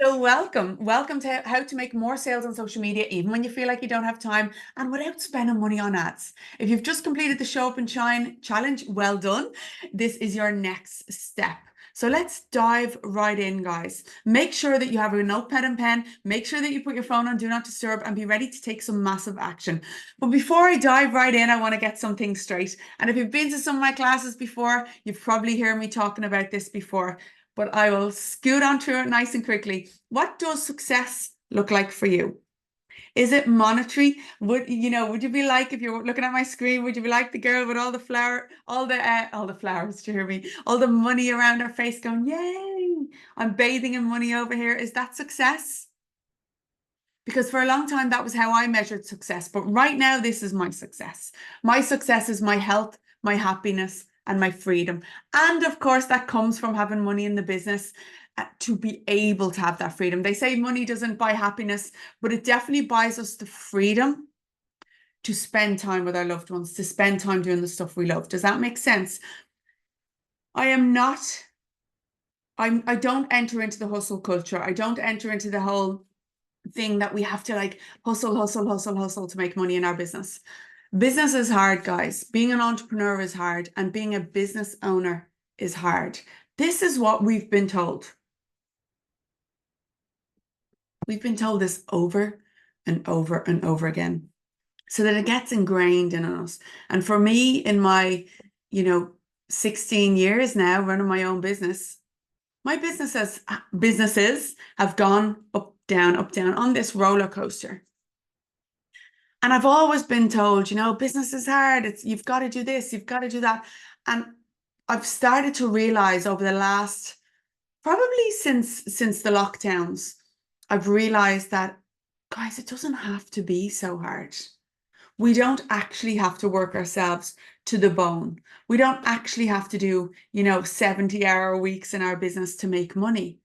So welcome to how to make more sales on social media, even when you feel like you don't have time and without spending money on ads. If you've just completed the Show Up and Shine challenge, well done. This is your next step. So let's dive right in, guys. Make sure that you have a notepad and pen. Make sure that you put your phone on Do Not Disturb and be ready to take some massive action. But before I dive right in, I want to get something straight. And if you've been to some of my classes before, you've probably heard me talking about this before, but I will scoot on through it nice and quickly. What does success look like for you? Is it monetary? Would you be like, if you're looking at my screen, would you be like the girl with all the flowers, do you hear me? All the money around her face going, yay, I'm bathing in money over here. Is that success? Because for a long time, that was how I measured success. But right now, this is my success. My success is my health, my happiness, and my freedom. And of course, that comes from having money in the business to be able to have that freedom. They say money doesn't buy happiness, but it definitely buys us the freedom to spend time with our loved ones, to spend time doing the stuff we love. Does that make sense? I am not, I don't enter into the hustle culture. I don't enter into the whole thing that we have to like hustle to make money in our business. Business is hard, guys. Being an entrepreneur is hard, and being a business owner is hard. This is what we've been told. We've been told this over and over and over again, so that it gets ingrained in us. And for me, in my, 16 years now running my own business, my businesses have gone up, down on this roller coaster. And I've always been told, business is hard. You've got to do this, you've got to do that. And I've started to realize over the last, probably since the lockdowns, I've realized that, guys, it doesn't have to be so hard. We don't actually have to work ourselves to the bone. We don't actually have to do, 70-hour weeks in our business to make money.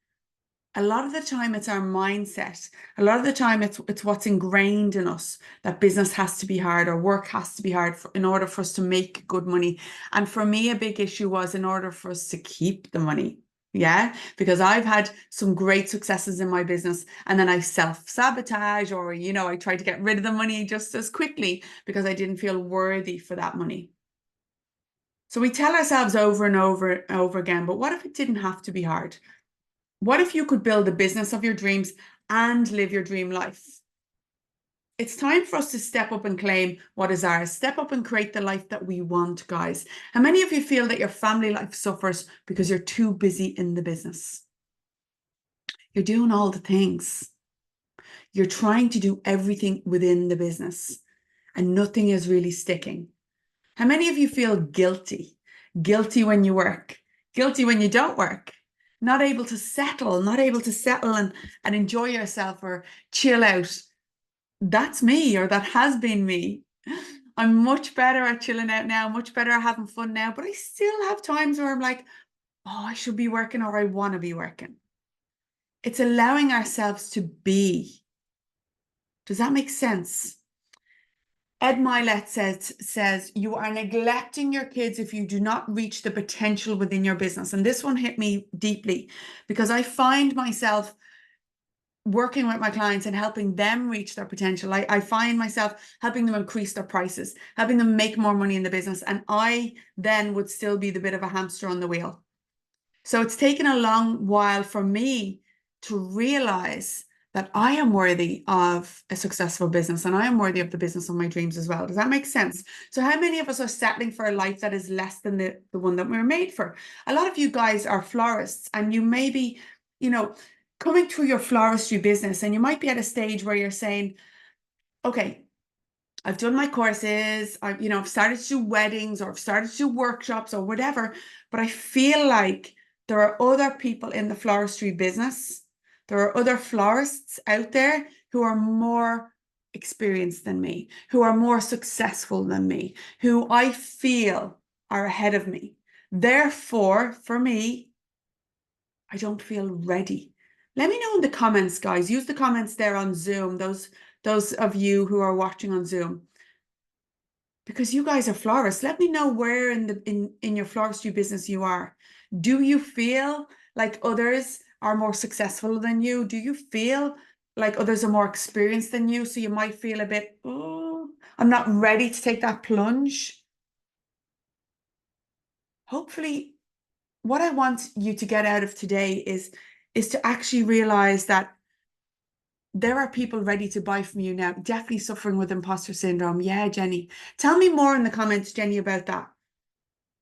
A lot of the time it's our mindset. A lot of the time it's what's ingrained in us, that business has to be hard or work has to be hard in order for us to make good money. And for me, a big issue was in order for us to keep the money. Yeah, because I've had some great successes in my business and then I self-sabotage, or, I try to get rid of the money just as quickly because I didn't feel worthy for that money. So we tell ourselves over and over and over again, but what if it didn't have to be hard? What if you could build the business of your dreams and live your dream life? It's time for us to step up and claim what is ours. Step up and create the life that we want, guys. How many of you feel that your family life suffers because you're too busy in the business? You're doing all the things. You're trying to do everything within the business and nothing is really sticking. How many of you feel guilty? Guilty when you work, guilty when you don't work, not able to settle and enjoy yourself or chill out. That's me, or that has been me. I'm much better at chilling out now, much better at having fun now, but I still have times where I'm like, oh, I should be working, or I want to be working. It's allowing ourselves to be. Does that make sense? Ed Milet says, you are neglecting your kids if you do not reach the potential within your business. And this one hit me deeply because I find myself working with my clients and helping them reach their potential. I find myself helping them increase their prices, helping them make more money in the business. And I then would still be the bit of a hamster on the wheel. So it's taken a long while for me to realize that I am worthy of a successful business and I am worthy of the business of my dreams as well. Does that make sense? So how many of us are settling for a life that is less than the one that we're made for? A lot of you guys are florists and you may be, coming through your floristry business and you might be at a stage where you're saying, okay, I've done my courses, I've started to do weddings or I've started to do workshops or whatever, but I feel like there are other people in the floristry business. There are other florists out there who are more experienced than me, who are more successful than me, who I feel are ahead of me. Therefore, for me, I don't feel ready. Let me know in the comments, guys. Use the comments there on Zoom, those of you who are watching on Zoom. Because you guys are florists. Let me know where in your floristry business you are. Do you feel like others are more successful than you? Do you feel like others are more experienced than you? So you might feel a bit, oh, I'm not ready to take that plunge. Hopefully, what I want you to get out of today is to actually realize that there are people ready to buy from you now, definitely suffering with imposter syndrome. Yeah, Jenny. Tell me more in the comments, Jenny, about that.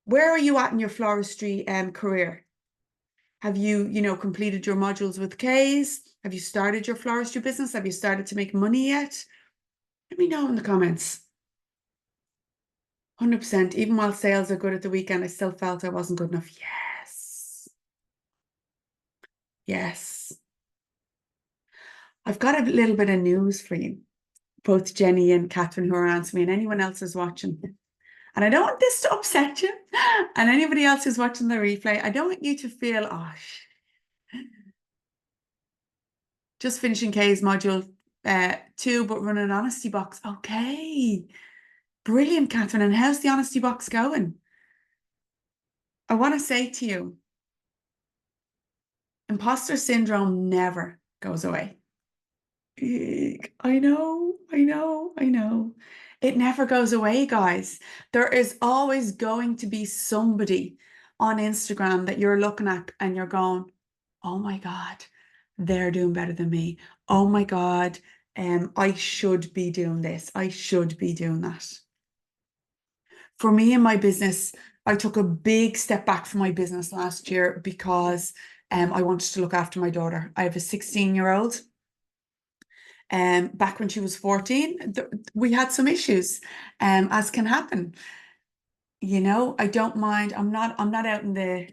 Where are you at in your floristry career? Have you, completed your modules with K's? Have you started your floristry business? Have you started to make money yet? Let me know in the comments. 100%. Even while sales are good at the weekend, I still felt I wasn't good enough. Yes. Yes. I've got a little bit of news for you, both Jenny and Catherine who are answering me, and anyone else who's watching. And I don't want this to upset you. And anybody else who's watching the replay, I don't want you to feel, oh, just finishing K's module 2, but running an honesty box. Okay. Brilliant, Catherine. And how's the honesty box going? I want to say to you, imposter syndrome never goes away. I know, I know, I know. It never goes away, guys. There is always going to be somebody on Instagram that you're looking at and you're going, oh my God, they're doing better than me. Oh my God, I should be doing this. I should be doing that. For me in my business, I took a big step back from my business last year because I wanted to look after my daughter. I have a 16-year-old. Back when she was 14, we had some issues, as can happen. I don't mind. I'm not out in the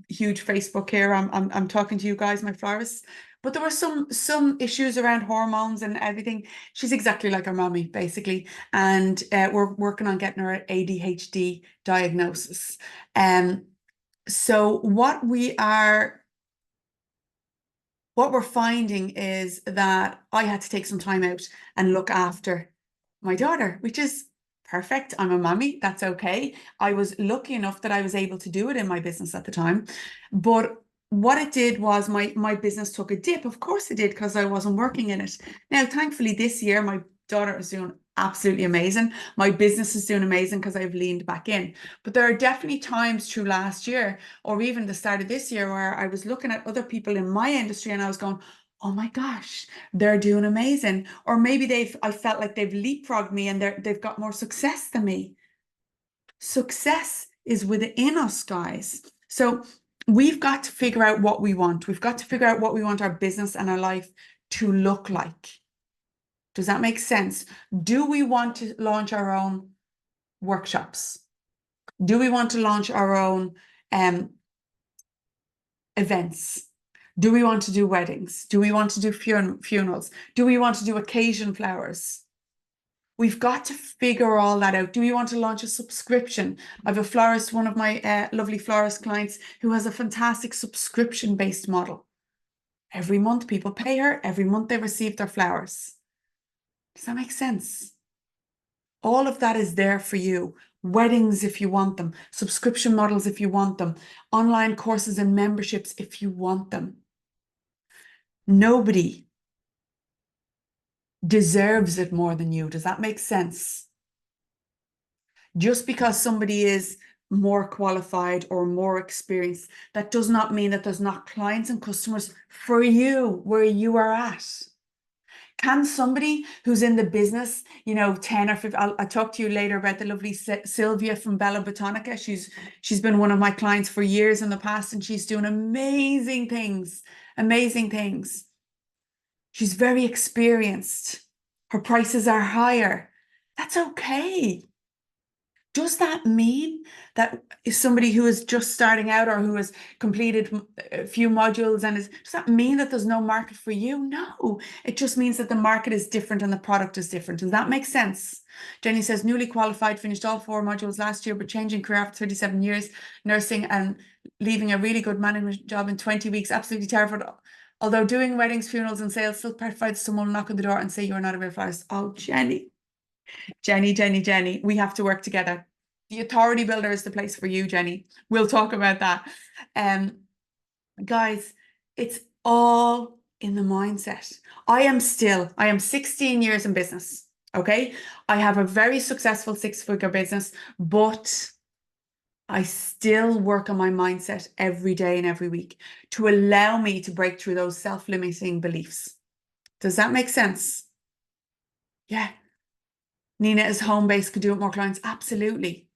huge Facebook here. I'm talking to you guys, my florists. But there were some issues around hormones and everything. She's exactly like her mommy, basically. And we're working on getting her an ADHD diagnosis. So what we're finding is that I had to take some time out and look after my daughter, which is perfect. I'm a mommy. That's okay. I was lucky enough that I was able to do it in my business at the time. But what it did was my business took a dip. Of course it did, because I wasn't working in it. Now, thankfully, this year, my daughter is doing absolutely amazing. My business is doing amazing because I've leaned back in. But there are definitely times through last year or even the start of this year where I was looking at other people in my industry and I was going, oh my gosh, they're doing amazing. Or maybe I felt like they've leapfrogged me and they've got more success than me. Success is within us, guys. So we've got to figure out what we want. We've got to figure out what we want our business and our life to look like. Does that make sense? Do we want to launch our own workshops? Do we want to launch our own events? Do we want to do weddings? Do we want to do funerals? Do we want to do occasion flowers? We've got to figure all that out. Do we want to launch a subscription? I have a florist, one of my lovely florist clients, who has a fantastic subscription-based model. Every month people pay her, every month they receive their flowers. Does that make sense? All of that is there for you. Weddings if you want them, subscription models if you want them, online courses and memberships if you want them. Nobody deserves it more than you. Does that make sense? Just because somebody is more qualified or more experienced, that does not mean that there's not clients and customers for you where you are at. Can somebody who's in the business, 10 or 15, I'll talk to you later about the lovely Sylvia from Bella Botanica. She's been one of my clients for years in the past, and she's doing amazing things, amazing things. She's very experienced. Her prices are higher. That's okay. Does that mean that if somebody who is just starting out or who has completed a few modules does that mean that there's no market for you? No, it just means that the market is different and the product is different. Does that make sense? Jenny says, newly qualified, finished all 4 modules last year, but changing career after 37 years, nursing and leaving a really good management job in 20 weeks, absolutely terrified. Although doing weddings, funerals and sales, still petrified someone will knock on the door and say, you're not a real florist. Oh, Jenny, we have to work together. The Authority Builder is the place for you, Jenny. We'll talk about that. Guys, It's all in the mindset. I am 16 years in business. Okay. I have a very successful six-figure business, but I still work on my mindset every day and every week to allow me to break through those self-limiting beliefs. Does that make sense? Yeah. Nina is home-based, could do it more clients. Absolutely.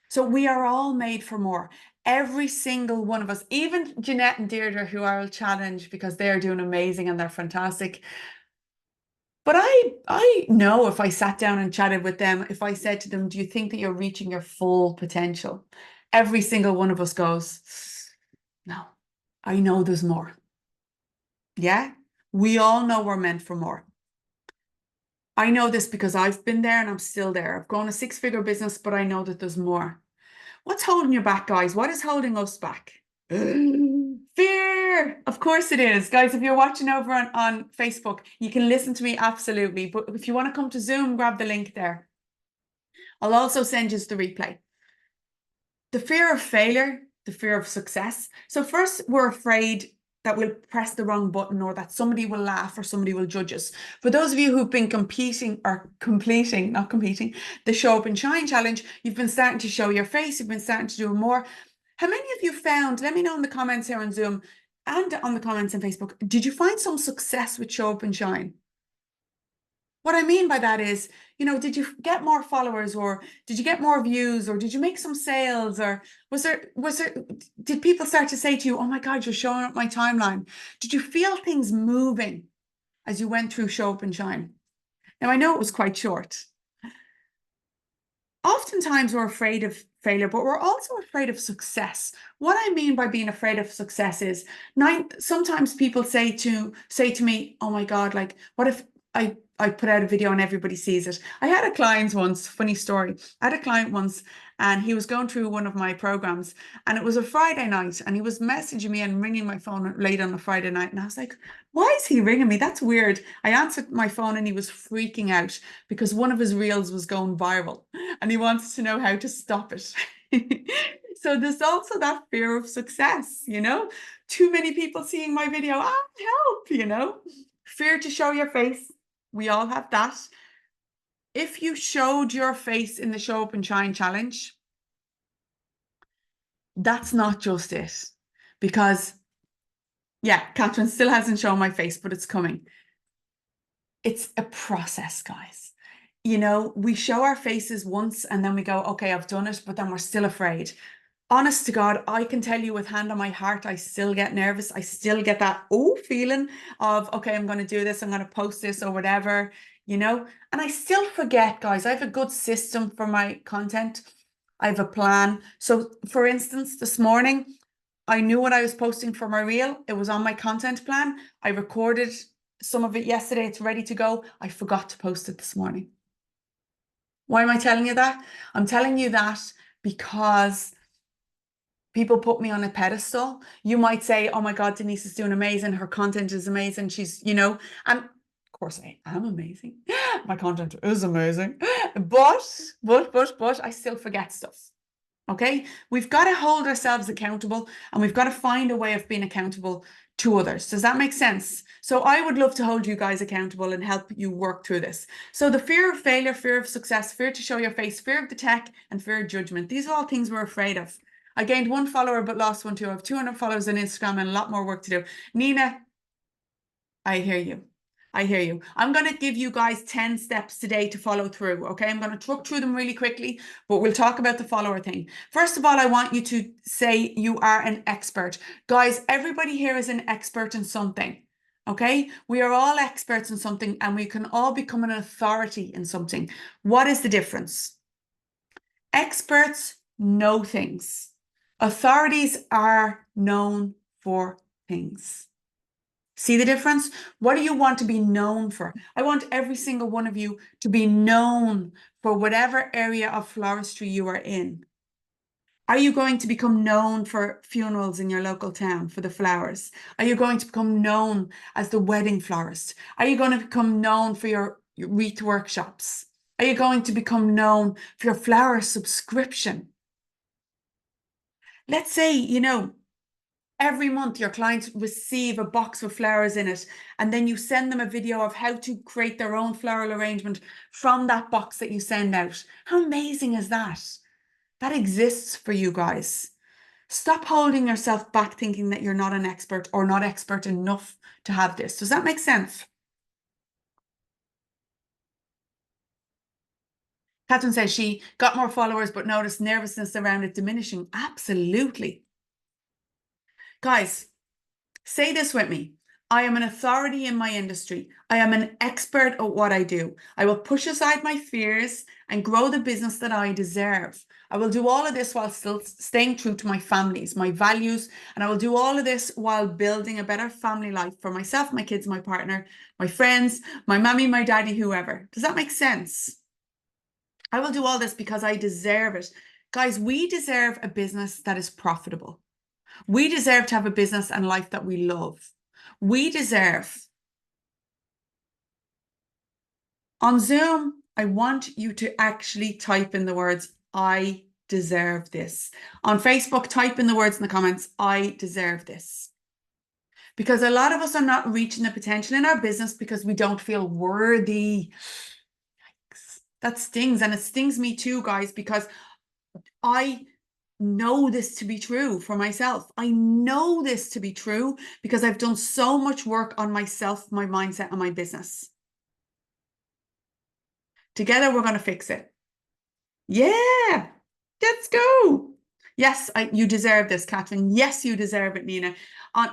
So we are all made for more. Every single one of us, even Jeanette and Deirdre, who I'll challenge because they're doing amazing and they're fantastic. But I know if I sat down and chatted with them, if I said to them, do you think that you're reaching your full potential? Every single one of us goes, no, I know there's more. Yeah, we all know we're meant for more. I know this because I've been there and I'm still there. I've grown a six-figure business, but I know that there's more. What's holding you back, guys? What is holding us back? Fear. Of course it is. Guys, if you're watching over on Facebook, you can listen to me absolutely. But if you want to come to Zoom, grab the link there. I'll also send you the replay. The fear of failure, the fear of success. So first, we're afraid that we'll press the wrong button or that somebody will laugh or somebody will judge us. For those of you who've been not competing, the Show Up and Shine challenge, you've been starting to show your face, you've been starting to do more. How many of you found, let me know in the comments here on Zoom and on the comments on Facebook, did you find some success with Show Up and Shine? What I mean by that is, did you get more followers or did you get more views or did you make some sales or did people start to say to you, oh my God, you're showing up my timeline? Did you feel things moving as you went through Show Up and Shine? Now, I know it was quite short. Oftentimes we're afraid of failure, but we're also afraid of success. What I mean by being afraid of success is sometimes people say to me, oh my God, like, what if I put out a video and everybody sees it? I had a client once, funny story. I had a client once and he was going through one of my programs and it was a Friday night and he was messaging me and ringing my phone late on a Friday night. And I was like, why is he ringing me? That's weird. I answered my phone and he was freaking out because one of his reels was going viral and he wants to know how to stop it. So there's also that fear of success, too many people seeing my video, help, fear to show your face. We all have that. If you showed your face in the Show Up and Shine challenge, that's not just it. Because, yeah, Catherine still hasn't shown my face, but it's coming. It's a process, guys. We show our faces once and then we go, okay, I've done it, but then we're still afraid. Honest to God, I can tell you with hand on my heart, I still get nervous. I still get that feeling of, okay, I'm going to do this. I'm going to post this or whatever, and I still forget, guys. I have a good system for my content. I have a plan. So for instance, this morning, I knew what I was posting for my reel. It was on my content plan. I recorded some of it yesterday. It's ready to go. I forgot to post it this morning. Why am I telling you that? I'm telling you that because people put me on a pedestal. You might say, oh my God, Denise is doing amazing. Her content is amazing. She's, and of course I am amazing. My content is amazing, but I still forget stuff. Okay. We've got to hold ourselves accountable and we've got to find a way of being accountable to others. Does that make sense? So I would love to hold you guys accountable and help you work through this. So the fear of failure, fear of success, fear to show your face, fear of the tech, and fear of judgment. These are all things we're afraid of. I gained 1 follower but lost 1 too. I have 200 followers on Instagram and a lot more work to do. Nina, I hear you. I hear you. I'm going to give you guys 10 steps today to follow through. Okay. I'm going to truck through them really quickly, but we'll talk about the follower thing. First of all, I want you to say you are an expert. Guys, everybody here is an expert in something. Okay. We are all experts in something and we can all become an authority in something. What is the difference? Experts know things. Authorities are known for things. See the difference? What do you want to be known for? I want every single one of you to be known for whatever area of floristry you are in. Are you going to become known for funerals in your local town, for the flowers? Are you going to become known as the wedding florist? Are you going to become known for your wreath workshops? Are you going to become known for your flower subscription? Let's say, every month your clients receive a box with flowers in it, and then you send them a video of how to create their own floral arrangement from that box that you send out. How amazing is that? That exists for you guys. Stop holding yourself back thinking that you're not an expert or not expert enough to have this. Does that make sense? Catherine says she got more followers but noticed nervousness around it diminishing. Absolutely. Guys, say this with me. I am an authority in my industry. I am an expert at what I do. I will push aside my fears and grow the business that I deserve. I will do all of this while still staying true to my families, my values, and I will do all of this while building a better family life for myself, my kids, my partner, my friends, my mommy, my daddy, whoever. Does that make sense? I will do all this because I deserve it. Guys, we deserve a business that is profitable. We deserve to have a business and life that we love. We deserve. On Zoom, I want you to actually type in the words, I deserve this. On Facebook, type in the words in the comments, I deserve this. Because a lot of us are not reaching the potential in our business because we don't feel worthy. That stings, and it stings me too, guys, because I know this to be true for myself. I know this to be true because I've done so much work on myself, my mindset, and my business. Together, we're going to fix it. Yeah, let's go. Yes, you deserve this, Catherine. Yes, you deserve it, Nina.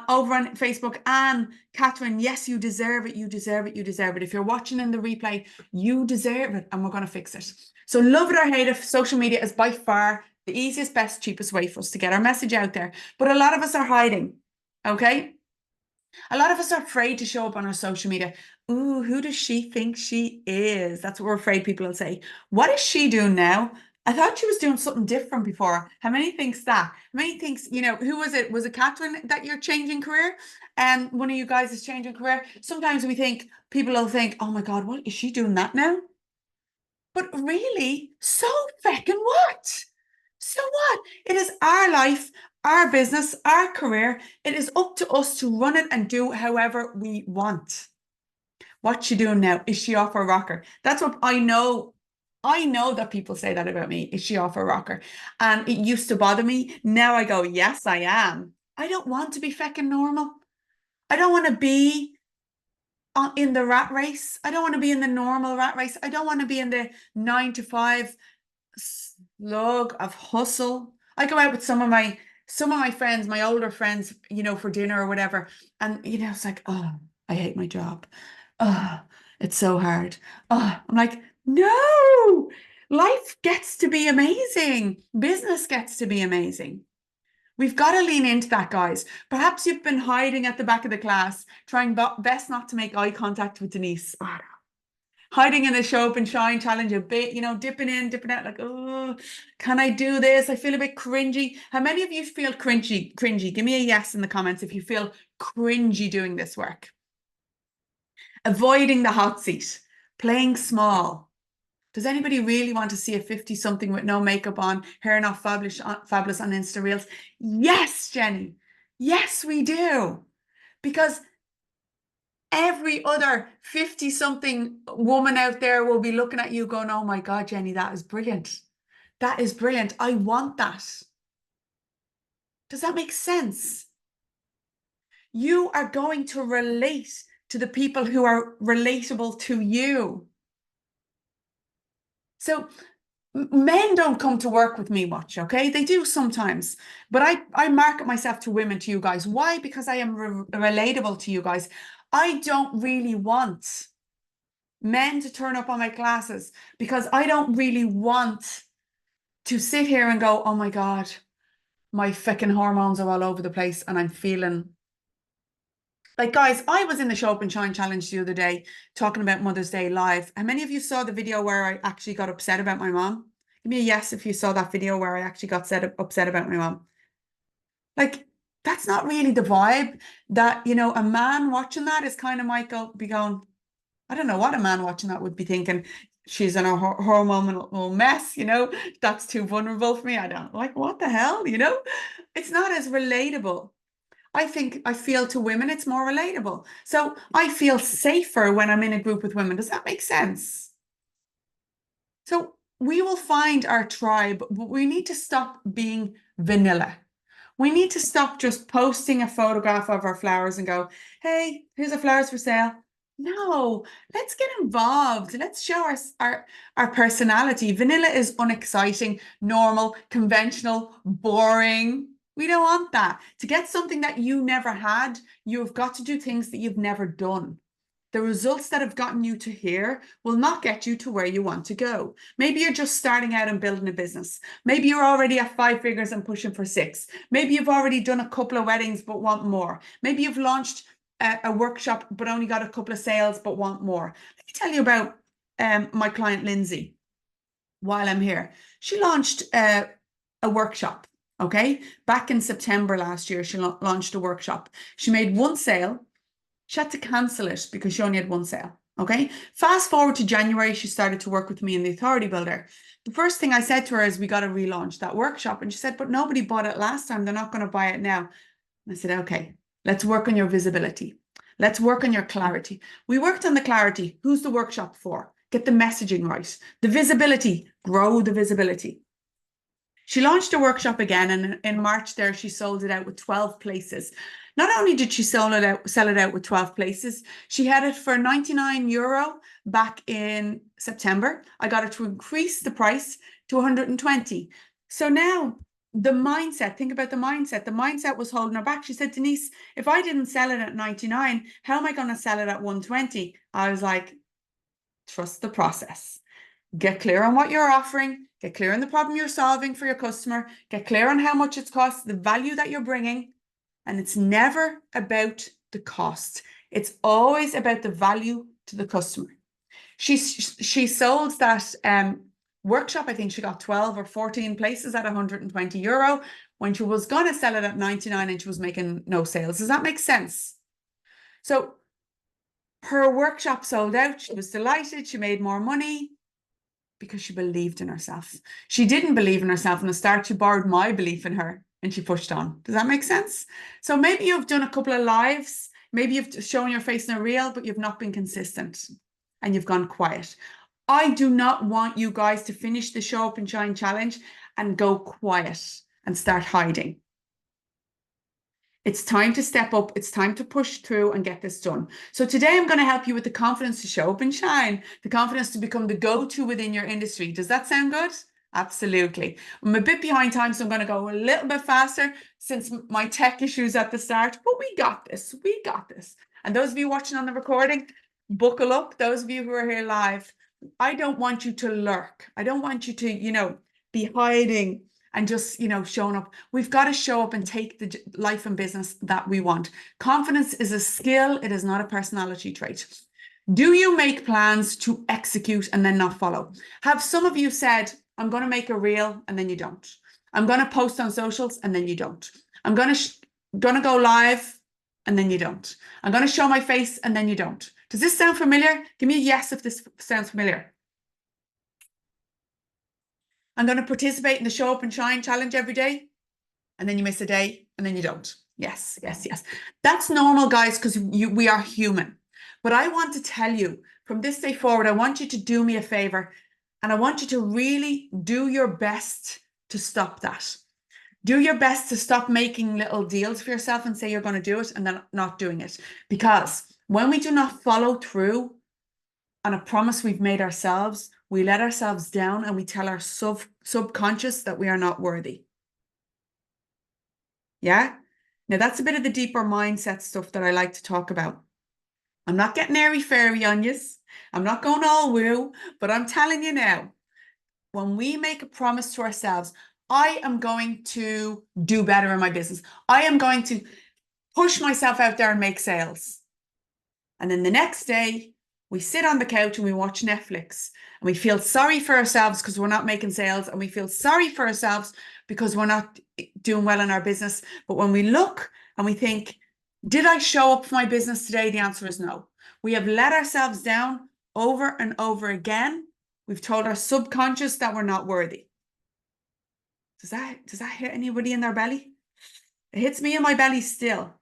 Over on Facebook, and Catherine, yes, you deserve it. You deserve it. You deserve it. If you're watching in the replay, you deserve it, and we're going to fix it. So love it or hate it, social media is by far the easiest, best, cheapest way for us to get our message out there. But a lot of us are hiding, okay? A lot of us are afraid to show up on our social media. Ooh, who does she think she is? That's what we're afraid people will say. What is she doing now? I thought she was doing something different before. How many thinks that? How many thinks, who was it? Was it Catherine that you're changing career? And one of you guys is changing career. Sometimes people will think, oh my God, what is she doing that now? But really, so feckin' what? So what? It is our life, our business, our career. It is up to us to run it and do however we want. What's she doing now? Is she off her rocker? That's what I know. I know that people say that about me. Is she off her rocker? And it used to bother me. Now I go, yes, I am. I don't want to be feckin' normal. I don't want to be in the rat race. I don't want to be in the normal rat race. I don't want to be in the 9 to 5 slug of hustle. I go out with some of my friends, my older friends, for dinner or whatever. And it's like, oh, I hate my job. Oh, it's so hard. Oh, I'm like, no, life gets to be amazing. Business gets to be amazing. We've got to lean into that, guys. Perhaps you've been hiding at the back of the class, trying best not to make eye contact with Denise. Oh, hiding in the show up and shine challenge a bit, dipping in, dipping out, like, oh, can I do this? I feel a bit cringy. How many of you feel cringy? Give me a yes in the comments if you feel cringy doing this work. Avoiding the hot seat, playing small. Does anybody really want to see a 50-something with no makeup on, hair not fabulous on Insta Reels? Yes, Jenny. Yes, we do. Because every other 50-something woman out there will be looking at you going, oh my God, Jenny, that is brilliant. That is brilliant. I want that. Does that make sense? You are going to relate to the people who are relatable to you. So men don't come to work with me much, okay? They do sometimes, but I market myself to women, to you guys. Why? Because I am relatable to you guys. I don't really want men to turn up on my classes because I don't really want to sit here and go, oh my God, my fucking hormones are all over the place and I'm feeling like, guys, I was in the Show Up and Shine challenge the other day talking about Mother's Day live. How many of you saw the video where I actually got upset about my mom? Give me a yes if you saw that video where I actually got upset about my mom. Like, that's not really the vibe that, a man watching that is kind of might be going, I don't know what a man watching that would be thinking. She's in a hormonal mess, that's too vulnerable for me. I don't like, what the hell, it's not as relatable. I feel to women it's more relatable. So I feel safer when I'm in a group with women. Does that make sense? So we will find our tribe, but we need to stop being vanilla. We need to stop just posting a photograph of our flowers and go, hey, here's our flowers for sale. No, let's get involved. Let's show our personality. Vanilla is unexciting, normal, conventional, boring. We don't want that. To get something that you never had, you've got to do things that you've never done. The results that have gotten you to here will not get you to where you want to go. Maybe you're just starting out and building a business. Maybe you're already at 5 figures and pushing for 6. Maybe you've already done a couple of weddings but want more. Maybe you've launched a workshop but only got a couple of sales but want more. Let me tell you about my client Lindsay while I'm here. She launched a workshop, okay? Back in September last year, she launched a workshop. She made one sale. She had to cancel it because she only had one sale. Okay. Fast forward to January, she started to work with me in the Authority Builder. The first thing I said to her is, we got to relaunch that workshop. And she said, but nobody bought it last time. They're not going to buy it now. And I said, okay, let's work on your visibility. Let's work on your clarity. We worked on the clarity. Who's the workshop for? Get the messaging right. The visibility, grow the visibility. She launched a workshop again, and in March there, she sold it out with 12 places. Not only did she sell it out with 12 places, she had it for €99 back in September. I got her to increase the price to 120. So now the mindset, think about the mindset. The mindset was holding her back. She said, Denise, if I didn't sell it at 99, how am I going to sell it at 120? I was like, trust the process. Get clear on what you're offering, get clear on the problem you're solving for your customer, get clear on how much it costs, the value that you're bringing. And it's never about the cost. It's always about the value to the customer. She sold that workshop. I think she got 12 or 14 places at €120 when she was going to sell it at 99 and she was making no sales. Does that make sense? So her workshop sold out. She was delighted. She made more money because she believed in herself. She didn't believe in herself in the start. She borrowed my belief in her and she pushed on. Does that make sense? So maybe you've done a couple of lives. Maybe you've shown your face in a reel, but you've not been consistent and you've gone quiet. I do not want you guys to finish the Show Up and Shine challenge and go quiet and start hiding. It's time to step up. It's time to push through and get this done. So today I'm going to help you with the confidence to show up and shine, the confidence to become the go-to within your industry. Does that sound good? Absolutely. I'm a bit behind time, so I'm going to go a little bit faster since my tech issues at the start, but we got this. We got this. And those of you watching on the recording, buckle up. Those of you who are here live, I don't want you to lurk. I don't want you to, be hiding and just, showing up. We've got to show up and take the life and business that we want. Confidence is a skill. It is not a personality trait. Do you make plans to execute and then not follow? Have some of you said, I'm going to make a reel and then you don't. I'm going to post on socials and then you don't. I'm going to go live and then you don't. I'm going to show my face and then you don't. Does this sound familiar? Give me a yes if this sounds familiar. I'm going to participate in the Show Up and Shine challenge every day. And then you miss a day and then you don't. Yes, yes, yes. That's normal, guys, because we are human. But I want to tell you from this day forward, I want you to do me a favor. And I want you to really do your best to stop that. Do your best to stop making little deals for yourself and say you're going to do it and then not doing it. Because when we do not follow through on a promise we've made ourselves, we let ourselves down and we tell our subconscious that we are not worthy. Yeah? Now that's a bit of the deeper mindset stuff that I like to talk about. I'm not getting airy-fairy on you. I'm not going all woo, but I'm telling you now, when we make a promise to ourselves, I am going to do better in my business. I am going to push myself out there and make sales. And then the next day, we sit on the couch and we watch Netflix and we feel sorry for ourselves because we're not making sales, and we feel sorry for ourselves because we're not doing well in our business. But when we look and we think, did I show up for my business today? The answer is no. We have let ourselves down over and over again. We've told our subconscious that we're not worthy. Does that hit anybody in their belly? It hits me in my belly still.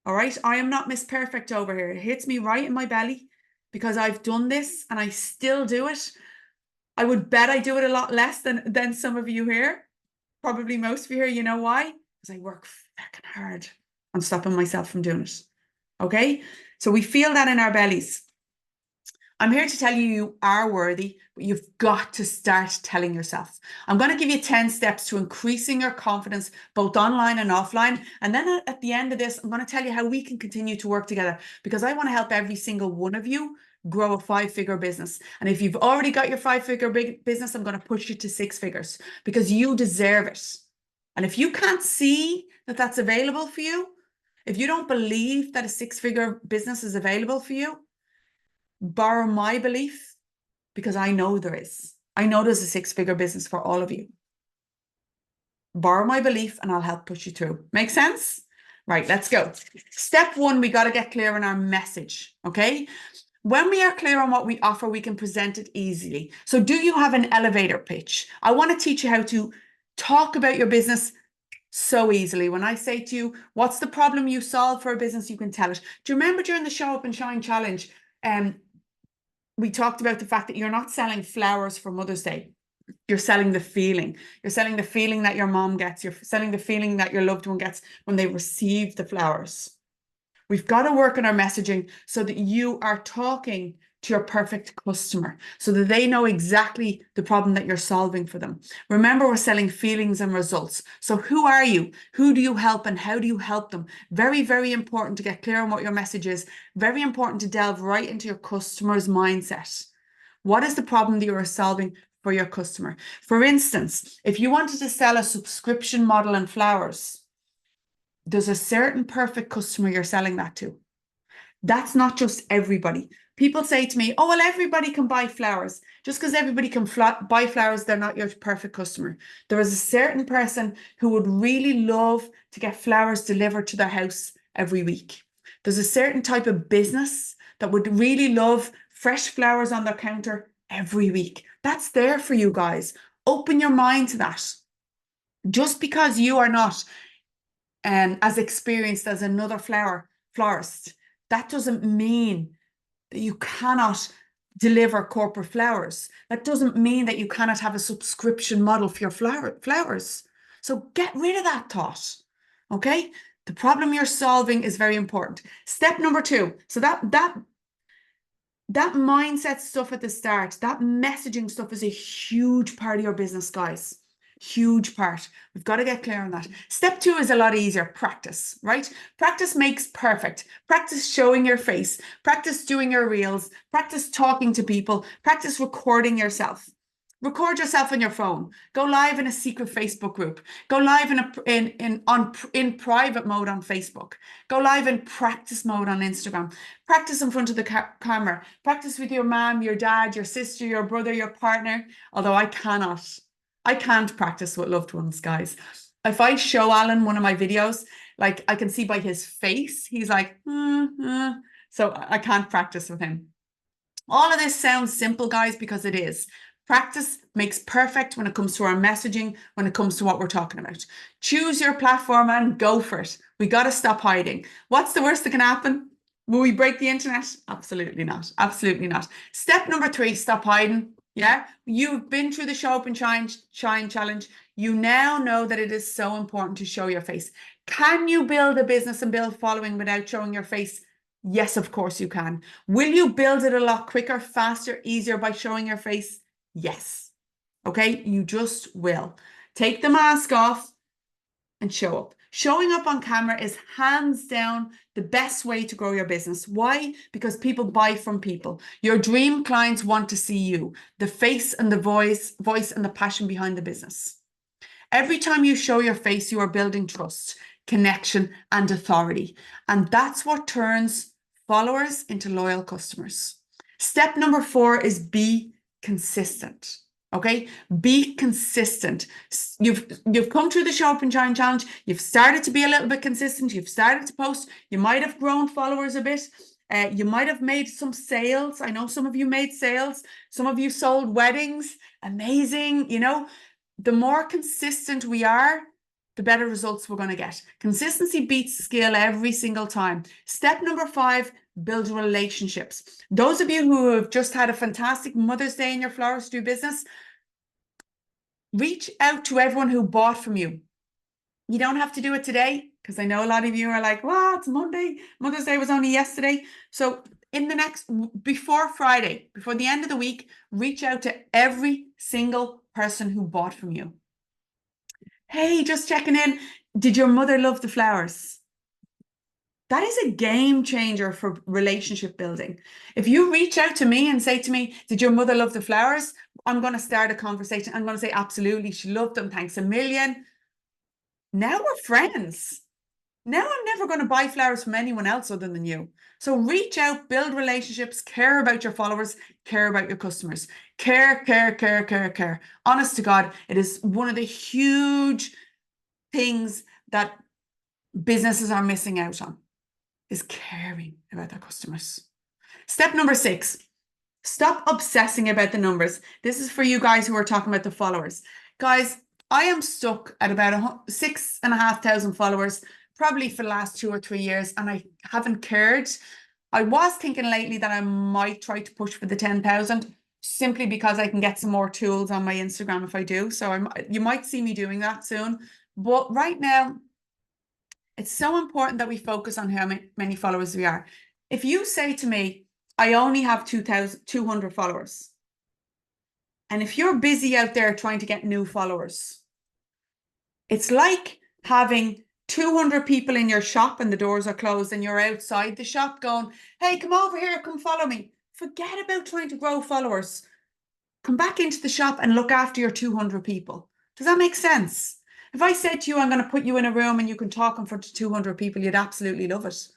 All right. I am not Miss Perfect over here. It hits me right in my belly because I've done this and I still do it. I would bet I do it a lot less than some of you here. Probably most of you here. You know why? Because I work fucking hard on stopping myself from doing it. Okay. So we feel that in our bellies. I'm here to tell you you are worthy, but you've got to start telling yourself. I'm going to give you 10 steps to increasing your confidence, both online and offline. And then at the end of this, I'm going to tell you how we can continue to work together because I want to help every single one of you grow a 5-figure business. And if you've already got your 5-figure business, I'm going to push you to 6 figures because you deserve it. And if you can't see that that's available for you, if you don't believe that a 6-figure business is available for you, borrow my belief because I know there is. I know there's a 6-figure business for all of you. Borrow my belief and I'll help push you through. Make sense? Right, let's go. Step 1, we got to get clear on our message, okay? When we are clear on what we offer, we can present it easily. So do you have an elevator pitch? I want to teach you how to talk about your business so easily. When I say to you, what's the problem you solve for a business, you can tell it. Do you remember during the Show Up and Shine Challenge, we talked about the fact that you're not selling flowers for Mother's Day. You're selling the feeling. You're selling the feeling that your mom gets. You're selling the feeling that your loved one gets when they receive the flowers. We've got to work on our messaging so that you are talking to your perfect customer so that they know exactly the problem that you're solving for them. Remember, we're selling feelings and results. So who are you? Who do you help and how do you help them? Very, very important to get clear on what your message is. Very important to delve right into your customer's mindset. What is the problem that you are solving for your customer? For instance, if you wanted to sell a subscription model in flowers, there's a certain perfect customer you're selling that to. That's not just everybody. People say to me, oh, well, everybody can buy flowers. Just because everybody can buy flowers, they're not your perfect customer. There is a certain person who would really love to get flowers delivered to their house every week. There's a certain type of business that would really love fresh flowers on their counter every week. That's there for you guys. Open your mind to that. Just because you are not as experienced as another florist, that doesn't mean that you cannot deliver corporate flowers. That doesn't mean that you cannot have a subscription model for your flowers. So get rid of that thought, okay? The problem you're solving is very important. Step number 2. So that mindset stuff at the start, that messaging stuff is a huge part of your business, guys. Huge part. We've got to get clear on that. Step 2 is a lot easier. Practice, right? Practice makes perfect. Practice showing your face. Practice doing your reels. Practice talking to people. Practice recording yourself. Record yourself on your phone. Go live in a secret Facebook group. Go live in private mode on Facebook. Go live in practice mode on Instagram. Practice in front of the camera. Practice with your mom, your dad, your sister, your brother, your partner. Although I can't practice with loved ones, guys. If I show Alan one of my videos, like I can see by his face, he's like, so I can't practice with him. All of this sounds simple, guys, because it is. Practice makes perfect when it comes to our messaging, when it comes to what we're talking about. Choose your platform and go for it. We got to stop hiding. What's the worst that can happen? Will we break the internet? Absolutely not. Absolutely not. Step number 3, stop hiding. Yeah, you've been through the Show Up and Shine Challenge. You now know that it is so important to show your face. Can you build a business and build following without showing your face? Yes, of course you can. Will you build it a lot quicker, faster, easier by showing your face? Yes. Okay, you just will. Take the mask off and show up. Showing up on camera is hands down the best way to grow your business. Why? Because people buy from people. Your dream clients want to see you, the face and the voice and the passion behind the business. Every time you show your face, you are building trust, connection, and authority. And that's what turns followers into loyal customers. Step number 4 is be consistent. Okay, be consistent. You've come through the Show Up and Shine Challenge. You've started to be a little bit consistent. You've started to post. You might have grown followers a bit. You might have made some sales. I know some of you made sales. Some of you sold weddings. Amazing. You know, the more consistent we are, the better results we're going to get. Consistency beats skill every single time. Step number 5, build relationships. Those of you who have just had a fantastic Mother's Day in your floristry business, reach out to everyone who bought from you. You don't have to do it today, because I know a lot of you are like, well, it's Monday. Mother's Day was only yesterday. So before Friday, before the end of the week, reach out to every single person who bought from you. Hey, just checking in. Did your mother love the flowers? That is a game changer for relationship building. If you reach out to me and say to me, did your mother love the flowers? I'm going to start a conversation. I'm going to say, absolutely, she loved them. Thanks a million. Now we're friends. Now I'm never going to buy flowers from anyone else other than you. So reach out, build relationships, care about your followers, care about your customers. Care, care, care, care, care. Honest to God, it is one of the huge things that businesses are missing out on, is caring about their customers. Step number 6, stop obsessing about the numbers. This is for you guys who are talking about the followers. Guys, I am stuck at about 6,500 followers, probably for the last 2 or 3 years, and I haven't cared. I was thinking lately that I might try to push for the 10,000, simply because I can get some more tools on my Instagram if I do. So you might see me doing that soon. But right now, it's so important that we focus on how many followers we are. If you say to me, I only have 2,200 followers, and if you're busy out there trying to get new followers, it's like having 200 people in your shop and the doors are closed and you're outside the shop going, hey, come over here, come follow me. Forget about trying to grow followers. Come back into the shop and look after your 200 people. Does that make sense? If I said to you, I'm going to put you in a room and you can talk in front of 200 people, you'd absolutely love it.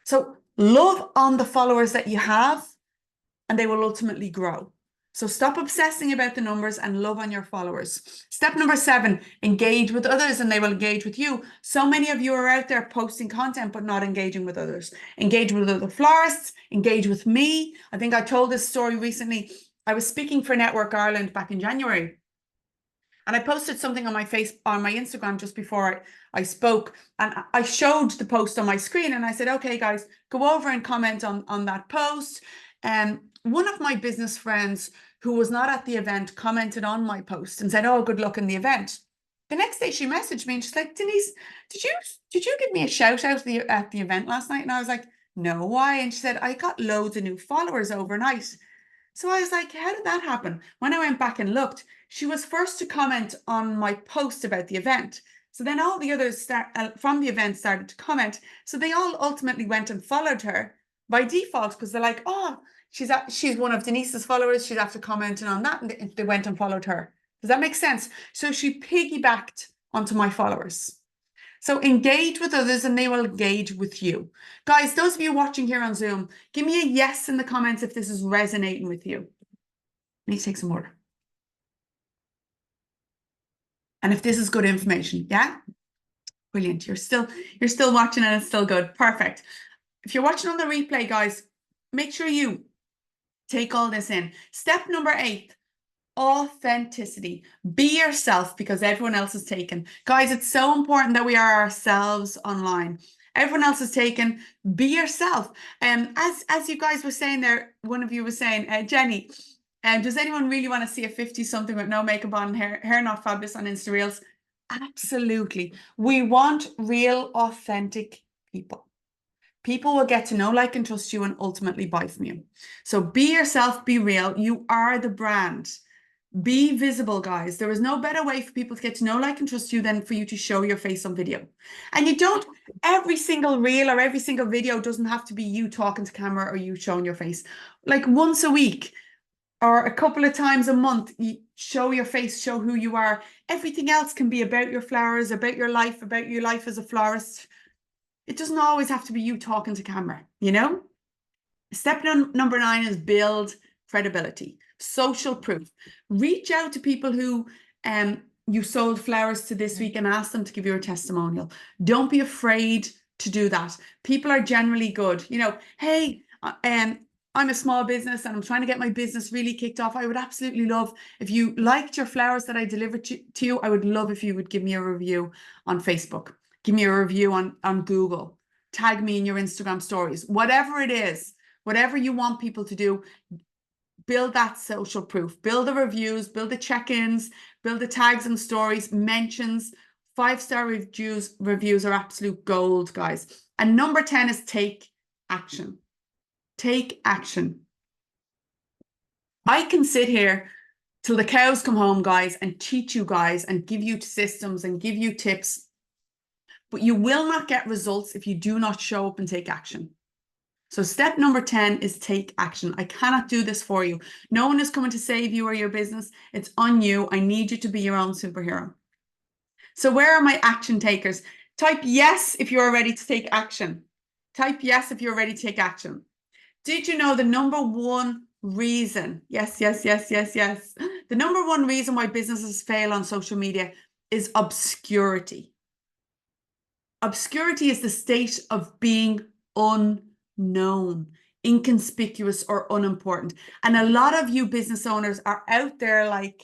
So love on the followers that you have, and they will ultimately grow. So stop obsessing about the numbers and love on your followers. Step number 7, engage with others and they will engage with you. So many of you are out there posting content but not engaging with others. Engage with other florists, engage with me. I think I told this story recently. I was speaking for Network Ireland back in January, and I posted something on my Instagram just before I spoke, and I showed the post on my screen and I said, okay, guys, go over and comment on that post. And one of my business friends who was not at the event commented on my post and said, oh, good luck in the event. The next day she messaged me and she's like, Denise, did you give me a shout out at the event last night? And I was like, no, why? And she said, I got loads of new followers overnight. So I was like, how did that happen? When I went back and looked, she was first to comment on my post about the event. So then all the others from the event started to comment. So they all ultimately went and followed her by default, because they're like, oh, she's one of Denise's followers. She's after commenting on that. And they went and followed her. Does that make sense? So she piggybacked onto my followers. So engage with others and they will engage with you. Guys, those of you watching here on Zoom, give me a yes in the comments if this is resonating with you. I need to take some water. And if this is good information, yeah? Brilliant. You're still watching and it's still good. Perfect. If you're watching on the replay, guys, make sure you take all this in. Step number 8. Authenticity. Be yourself, because everyone else is taken. Guys, it's so important that we are ourselves online. Everyone else is taken. Be yourself. As you guys were saying there, one of you was saying, Jenny, does anyone really want to see a 50-something with no makeup on, hair not fabulous on Insta Reels? Absolutely. We want real, authentic people. People will get to know, like, and trust you and ultimately buy from you. So be yourself, be real. You are the brand. Be visible, guys. There is no better way for people to get to know, like, and trust you than for you to show your face on video. And every single reel or every single video doesn't have to be you talking to camera or you showing your face. Like once a week or a couple of times a month, you show your face, show who you are. Everything else can be about your flowers, about your life as a florist. It doesn't always have to be you talking to camera, you know? Step number 9 is build credibility. Social proof. Reach out to people who you sold flowers to this week and ask them to give you a testimonial. Don't be afraid to do that. People are generally good. You know, hey, I'm a small business and I'm trying to get my business really kicked off. I would absolutely love if you liked your flowers that I delivered to you. I would love if you would give me a review on Facebook, give me a review on Google, tag me in your Instagram stories, whatever it is, whatever you want people to do. Build that social proof, build the reviews, build the check-ins, build the tags and stories, mentions. 5-star reviews are absolute gold, guys. And number 10 is take action. Take action. I can sit here till the cows come home, guys, and teach you guys and give you systems and give you tips, but you will not get results if you do not show up and take action. So step number 10 is take action. I cannot do this for you. No one is coming to save you or your business. It's on you. I need you to be your own superhero. So where are my action takers? Type yes if you are ready to take action. Type yes if you're ready to take action. Did you know the number one reason? Yes. The number one reason why businesses fail on social media is obscurity. Obscurity is the state of being unknown, inconspicuous, or unimportant. And a lot of you business owners are out there like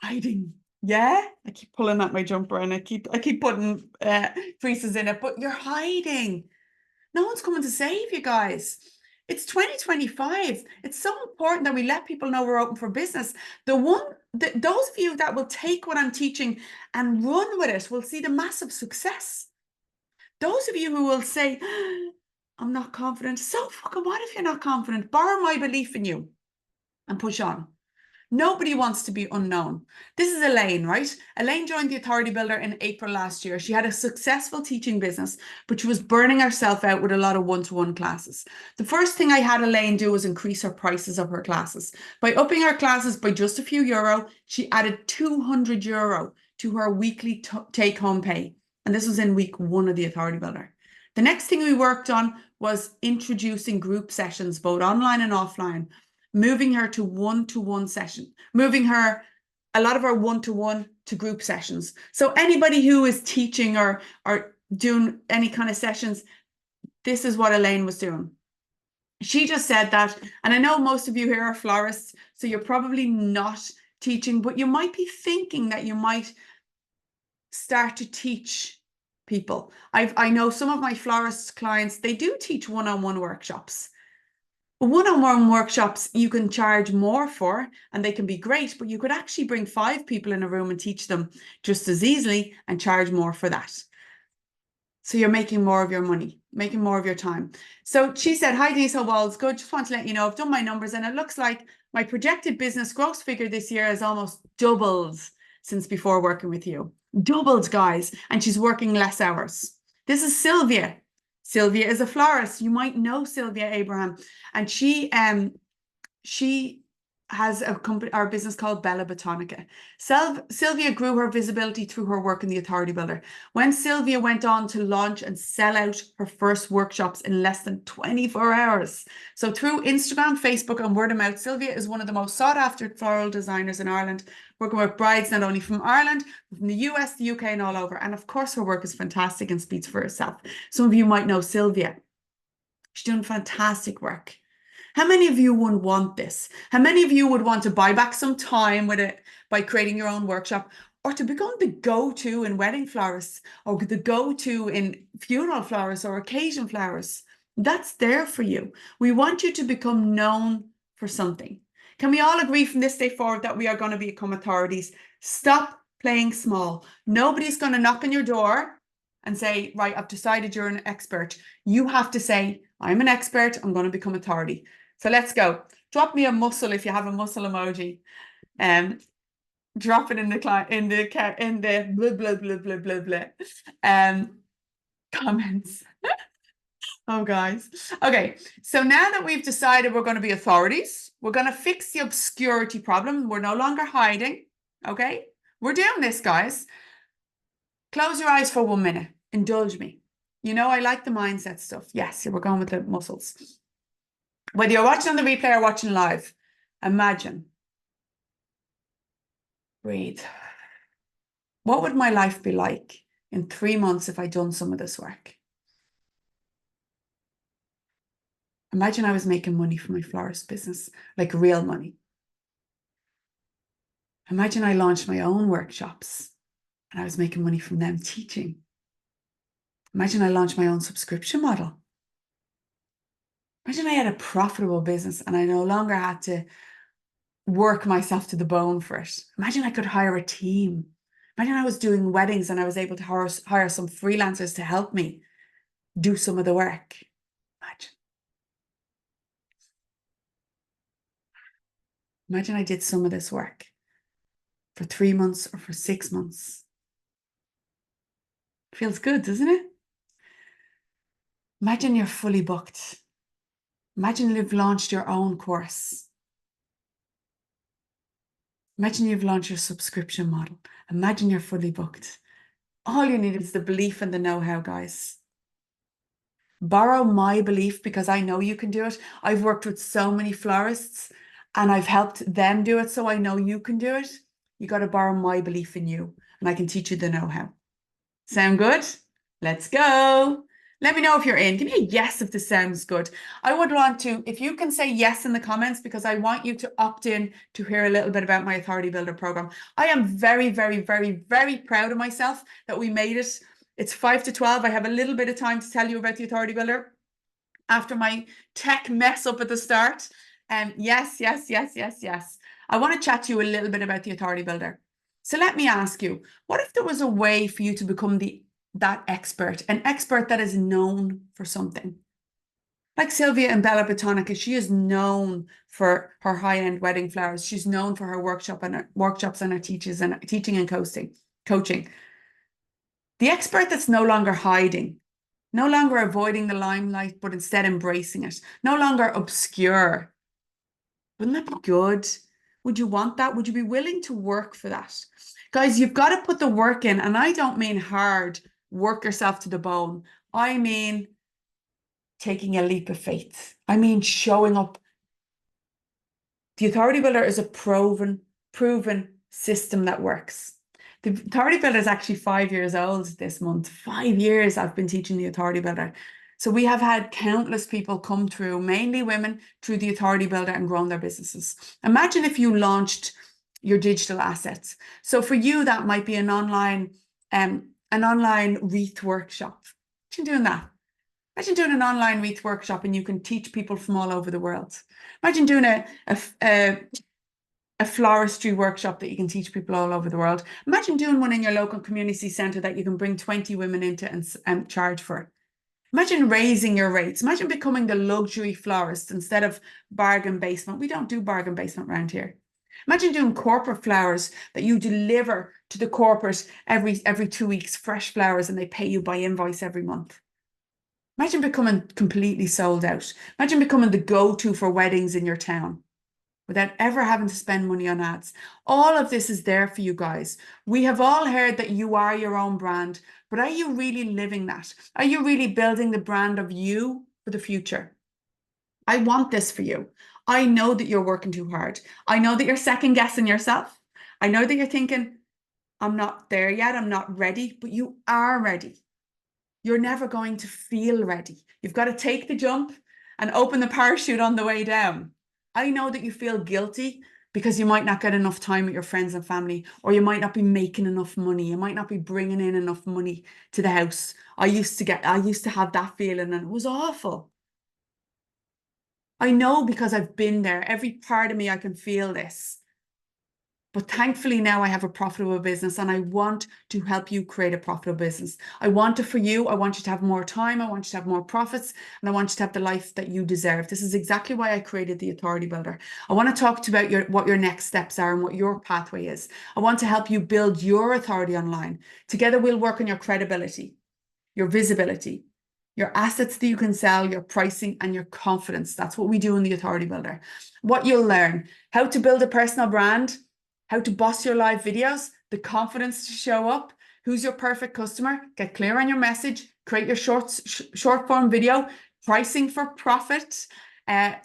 hiding. Yeah, I keep pulling at my jumper and I keep putting creases in it, but you're hiding. No one's coming to save you, guys. It's 2025. It's so important that we let people know we're open for business. Those of you that will take what I'm teaching and run with it will see the massive success. Those of you who will say, I'm not confident. So fucking what if you're not confident? Borrow my belief in you and push on. Nobody wants to be unknown. This is Elaine, right? Elaine joined the Authority Builder in April last year. She had a successful teaching business, but she was burning herself out with a lot of one-to-one classes. The first thing I had Elaine do was increase her prices of her classes. By upping her classes by just a few euro, she added 200 euro to her weekly take-home pay. And this was in week 1 of the Authority Builder. The next thing we worked on was introducing group sessions, both online and offline, moving her to one-to-one session, moving her, a lot of her one-to-one to group sessions. So anybody who is teaching or doing any kind of sessions, this is what Elaine was doing. She just said that, and I know most of you here are florists, so you're probably not teaching, but you might be thinking that you might start to teach people. I know some of my florist clients, they do teach one-on-one workshops. One-on-one workshops you can charge more for, and they can be great, but you could actually bring 5 people in a room and teach them just as easily and charge more for that. So you're making more of your money, making more of your time. So she said, hi Denise, hope all's good. Just want to let you know, I've done my numbers and it looks like my projected business gross figure this year has almost doubled since before working with you. Doubled, guys. And she's working less hours. This is Sylvia. Sylvia is a florist. You might know Sylvia Abraham. And she has a company, our business called Bella Botanica. Sylvia grew her visibility through her work in the Authority Builder. When Sylvia went on to launch and sell out her first workshops in less than 24 hours. So through Instagram, Facebook, and word of mouth, Sylvia is one of the most sought after floral designers in Ireland, working with brides not only from Ireland, but from the US, the UK, and all over. And of course, her work is fantastic and speaks for herself. Some of you might know Sylvia. She's doing fantastic work. How many of you would want this? How many of you would want to buy back some time with it by creating your own workshop, or to become the go-to in wedding florists, or the go-to in funeral flowers or occasion flowers? That's there for you. We want you to become known for something. Can we all agree from this day forward that we are going to become authorities? Stop playing small. Nobody's going to knock on your door and say, right, I've decided you're an expert. You have to say, I'm an expert. I'm going to become authority. So let's go. Drop me a muscle if you have a muscle emoji. Drop it in the blah blah blah blah blah blah comments. Oh, guys. Okay, so now that we've decided we're going to be authorities, we're going to fix the obscurity problem. We're no longer hiding. Okay, we're doing this, guys. Close your eyes for 1 minute. Indulge me. You know I like the mindset stuff. Yes, we're going with the muscles. Whether you're watching on the replay or watching live, imagine. Breathe. What would my life be like in 3 months if I'd done some of this work? Imagine I was making money from my florist business, like real money. Imagine I launched my own workshops and I was making money from them teaching. Imagine I launched my own subscription model. Imagine I had a profitable business and I no longer had to work myself to the bone for it. Imagine I could hire a team. Imagine I was doing weddings and I was able to hire some freelancers to help me do some of the work. Imagine. Imagine I did some of this work for 3 months or for 6 months. Feels good, doesn't it? Imagine you're fully booked. Imagine you've launched your own course. Imagine you've launched your subscription model. Imagine you're fully booked. All you need is the belief and the know-how, guys. Borrow my belief because I know you can do it. I've worked with so many florists and I've helped them do it, so I know you can do it. You got to borrow my belief in you and I can teach you the know-how. Sound good? Let's go. Let me know if you're in. Give me a yes if this sounds good. I would want to, if you can say yes in the comments, because I want you to opt in to hear a little bit about my Authority Builder program. I am very, very, very, very proud of myself that we made it. It's 5 to 12. I have a little bit of time to tell you about the Authority Builder after my tech mess up at the start. Yes, yes, yes, yes, yes. I want to chat to you a little bit about the Authority Builder. So let me ask you, what if there was a way for you to become that expert, an expert that is known for something? Like Sylvia in Bella Botanica, she is known for her high-end wedding flowers. She's known for her workshops and her teaching and coaching. The expert that's no longer hiding, no longer avoiding the limelight, but instead embracing it, no longer obscure. Wouldn't that be good? Would you want that? Would you be willing to work for that? Guys, you've got to put the work in. And I don't mean hard, work yourself to the bone. I mean taking a leap of faith. I mean showing up. The Authority Builder is a proven system that works. The Authority Builder is actually 5 years old this month. 5 years I've been teaching the Authority Builder. So we have had countless people come through, mainly women, through the Authority Builder and grown their businesses. Imagine if you launched your digital assets. So for you, that might be an online wreath workshop. Imagine doing that. Imagine doing an online wreath workshop and you can teach people from all over the world. Imagine doing a floristry workshop that you can teach people all over the world. Imagine doing one in your local community centre that you can bring 20 women into and charge for. Imagine raising your rates. Imagine becoming the luxury florist instead of bargain basement. We don't do bargain basement around here. Imagine doing corporate flowers that you deliver to the corporate every 2 weeks, fresh flowers, and they pay you by invoice every month. Imagine becoming completely sold out. Imagine becoming the go-to for weddings in your town without ever having to spend money on ads. All of this is there for you guys. We have all heard that you are your own brand, but are you really living that? Are you really building the brand of you for the future? I want this for you. I know that you're working too hard. I know that you're second guessing yourself. I know that you're thinking, I'm not there yet. I'm not ready, but you are ready. You're never going to feel ready. You've got to take the jump and open the parachute on the way down. I know that you feel guilty because you might not get enough time with your friends and family, or you might not be making enough money. You might not be bringing in enough money to the house. I used to have that feeling and it was awful. I know because I've been there. Every part of me, I can feel this. But thankfully now I have a profitable business and I want to help you create a profitable business. I want it for you. I want you to have more time. I want you to have more profits and I want you to have the life that you deserve. This is exactly why I created the Authority Builder. I want to talk to you about what your next steps are and what your pathway is. I want to help you build your authority online. Together we'll work on your credibility, your visibility, your assets that you can sell, your pricing and your confidence. That's what we do in the Authority Builder. What you'll learn, how to build a personal brand, how to boss your live videos, the confidence to show up, who's your perfect customer, get clear on your message, create your short form video, pricing for profit,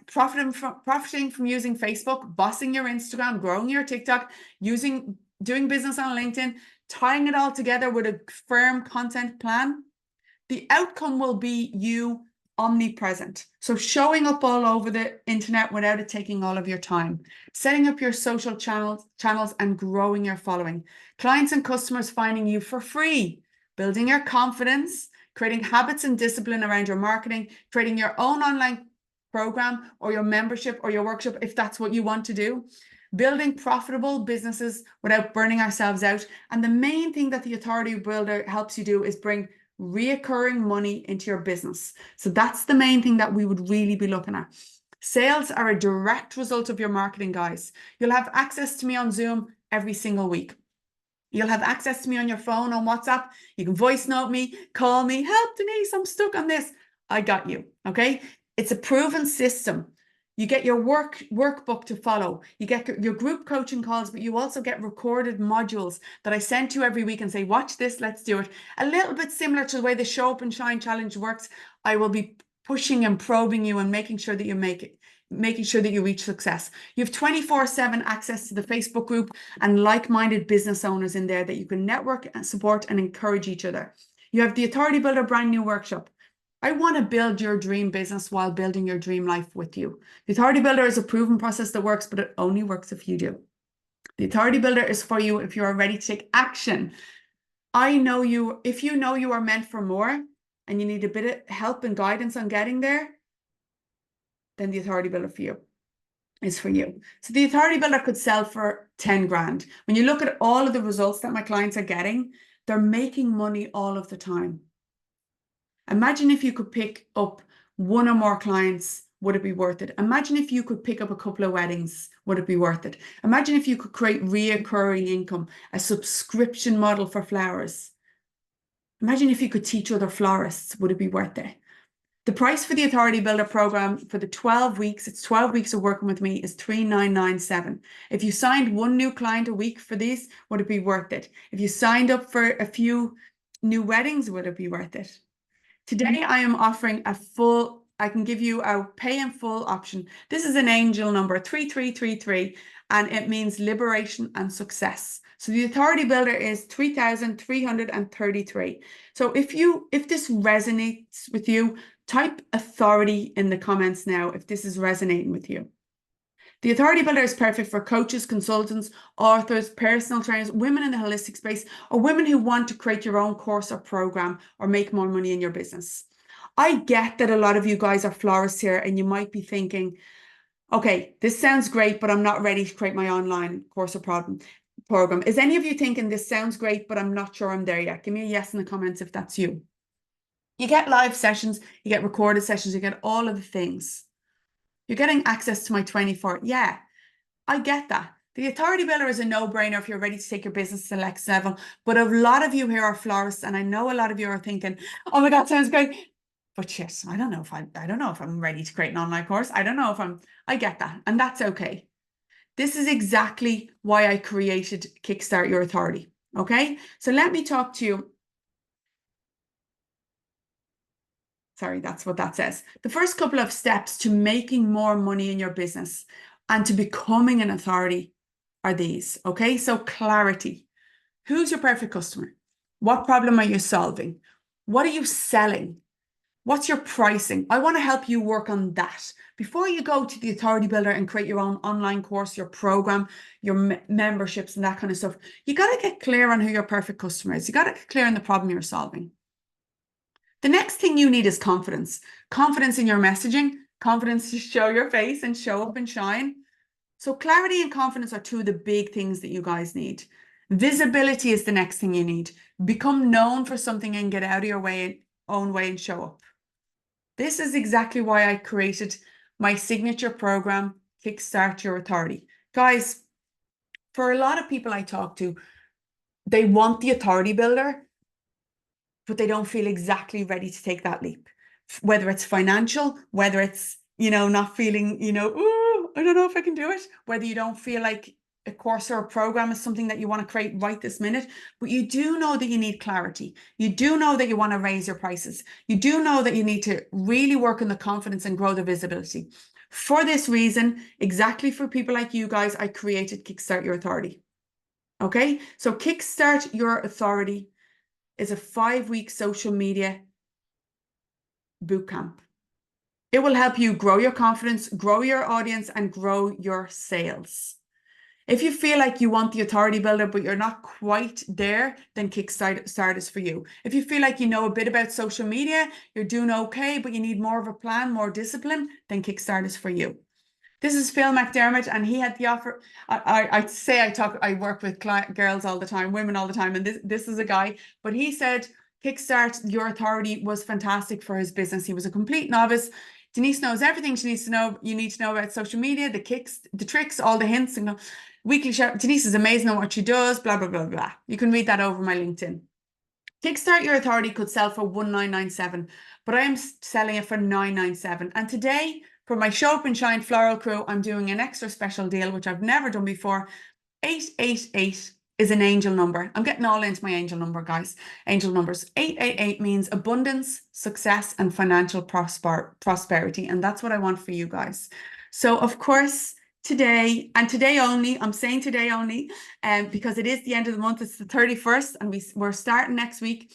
profiting from using Facebook, bossing your Instagram, growing your TikTok, doing business on LinkedIn, tying it all together with a firm content plan. The outcome will be you omnipresent. So showing up all over the internet without it taking all of your time, setting up your social channels and growing your following, clients and customers finding you for free, building your confidence, creating habits and discipline around your marketing, creating your own online program or your membership or your workshop, if that's what you want to do, building profitable businesses without burning ourselves out. And the main thing that the Authority Builder helps you do is bring reoccurring money into your business. So that's the main thing that we would really be looking at. Sales are a direct result of your marketing, guys. You'll have access to me on Zoom every single week. You'll have access to me on your phone, on WhatsApp. You can voice note me, call me, help Denise, I'm stuck on this. I got you, okay? It's a proven system. You get your workbook to follow. You get your group coaching calls, but you also get recorded modules that I send to you every week and say, watch this, let's do it. A little bit similar to the way the Show Up and Shine Challenge works. I will be pushing and probing you and making sure that you make it, making sure that you reach success. You have 24/7 access to the Facebook group and like-minded business owners in there that you can network and support and encourage each other. You have the Authority Builder brand new workshop. I want to build your dream business while building your dream life with you. The Authority Builder is a proven process that works, but it only works if you do. The Authority Builder is for you if you are ready to take action. I know you, if you know you are meant for more and you need a bit of help and guidance on getting there, then the Authority Builder for you is for you. So the Authority Builder could sell for 10 grand. When you look at all of the results that my clients are getting, they're making money all of the time. Imagine if you could pick up one or more clients, would it be worth it? Imagine if you could pick up a couple of weddings, would it be worth it? Imagine if you could create reoccurring income, a subscription model for flowers. Imagine if you could teach other florists, would it be worth it? The price for the Authority Builder program for the 12 weeks, it's 12 weeks of working with me, is $3,997. If you signed one new client a week for these, would it be worth it? If you signed up for a few new weddings, would it be worth it? Today, I am offering I can give you a pay in full option. This is an angel number 3333, and it means liberation and success. So the Authority Builder is 3,333. So if this resonates with you, type authority in the comments now if this is resonating with you. The Authority Builder is perfect for coaches, consultants, authors, personal trainers, women in the holistic space, or women who want to create your own course or program or make more money in your business. I get that a lot of you guys are florists here and you might be thinking, okay, this sounds great, but I'm not ready to create my online course or program. Is any of you thinking this sounds great, but I'm not sure I'm there yet? Give me a yes in the comments if that's you. You get live sessions, you get recorded sessions, you get all of the things. You're getting access to my 24. Yeah, I get that. The Authority Builder is a no-brainer if you're ready to take your business to the next level. But a lot of you here are florists, and I know a lot of you are thinking, oh my God, sounds great. But shit, I don't know if I'm ready to create an online course. I don't know if I get that. And that's okay. This is exactly why I created Kickstart Your Authority. Okay. So let me talk to you. Sorry, that's what that says. The first couple of steps to making more money in your business and to becoming an authority are these. Okay. So clarity. Who's your perfect customer? What problem are you solving? What are you selling? What's your pricing? I want to help you work on that. Before you go to the Authority Builder and create your own online course, your program, your memberships and that kind of stuff, you got to get clear on who your perfect customer is. You got to get clear on the problem you're solving. The next thing you need is confidence. Confidence in your messaging, confidence to show your face and show up and shine. So clarity and confidence are two of the big things that you guys need. Visibility is the next thing you need. Become known for something and get out of your own way and show up. This is exactly why I created my signature program, Kickstart Your Authority. Guys, for a lot of people I talk to, they want the Authority Builder, but they don't feel exactly ready to take that leap. Whether it's financial, whether it's, not feeling, oh, I don't know if I can do it. Whether you don't feel like a course or a program is something that you want to create right this minute, but you do know that you need clarity. You do know that you want to raise your prices. You do know that you need to really work on the confidence and grow the visibility. For this reason, exactly for people like you guys, I created Kickstart Your Authority. Okay, so Kickstart Your Authority is a 5-week social media bootcamp. It will help you grow your confidence, grow your audience, and grow your sales. If you feel like you want the authority builder, but you're not quite there, then Kickstart is for you. If you feel like you know a bit about social media, you're doing okay, but you need more of a plan, more discipline, then Kickstart is for you. This is Phil McDermott, and he had the offer. I work with girls all the time, women all the time, and this is a guy, but he said Kickstart Your Authority was fantastic for his business. He was a complete novice. Denise knows everything she needs to know. You need to know about social media, the kicks, the tricks, all the hints, and weekly share. Denise is amazing at what she does. Blah blah blah blah. You can read that over my LinkedIn. Kickstart Your Authority could sell for 1997, but I am selling it for 997. And today, for my Show Up and Shine Floral Crew, I'm doing an extra special deal, which I've never done before. 888 is an angel number. I'm getting all into my angel number, guys. Angel numbers. 888 means abundance, success, and financial prosperity. And that's what I want for you guys. So, of course, today and today only, I'm saying today only, because it is the end of the month. It's the 31st, and we're starting next week.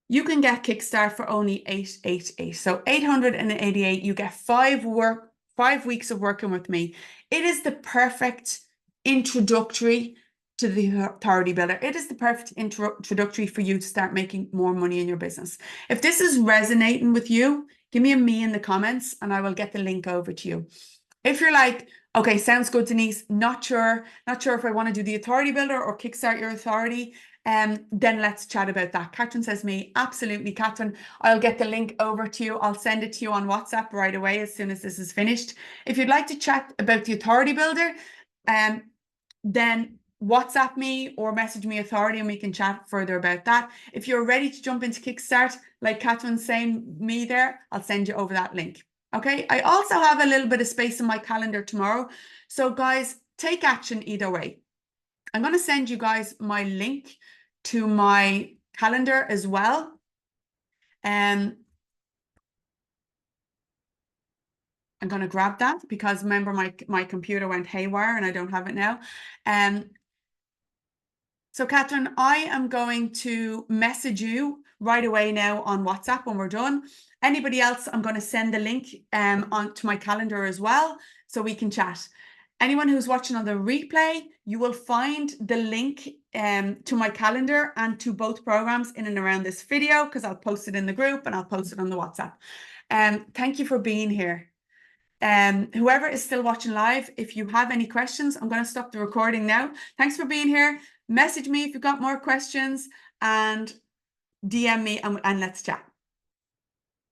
You can get Kickstart for only 888. So 888, you get 5 weeks of working with me. It is the perfect introductory to the authority builder. It is the perfect introductory for you to start making more money in your business. If this is resonating with you, give me a me in the comments and I will get the link over to you. If you're like, okay, sounds good, Denise, not sure if I want to do the authority builder or Kickstart Your Authority, then let's chat about that. Catherine says me, absolutely, Catherine. I'll get the link over to you. I'll send it to you on WhatsApp right away as soon as this is finished. If you'd like to chat about the authority builder, then WhatsApp me or message me authority and we can chat further about that. If you're ready to jump into Kickstart, like Catherine's saying me there, I'll send you over that link. Okay, I also have a little bit of space in my calendar tomorrow. So guys, take action either way. I'm going to send you guys my link to my calendar as well. I'm going to grab that because remember my computer went haywire and I don't have it now. So Catherine, I am going to message you right away now on WhatsApp when we're done. Anybody else, I'm going to send the link onto my calendar as well so we can chat. Anyone who's watching on the replay, you will find the link to my calendar and to both programs in and around this video because I'll post it in the group and I'll post it on the WhatsApp. Thank you for being here. Whoever is still watching live, if you have any questions, I'm going to stop the recording now. Thanks for being here. Message me if you've got more questions and DM me and let's chat.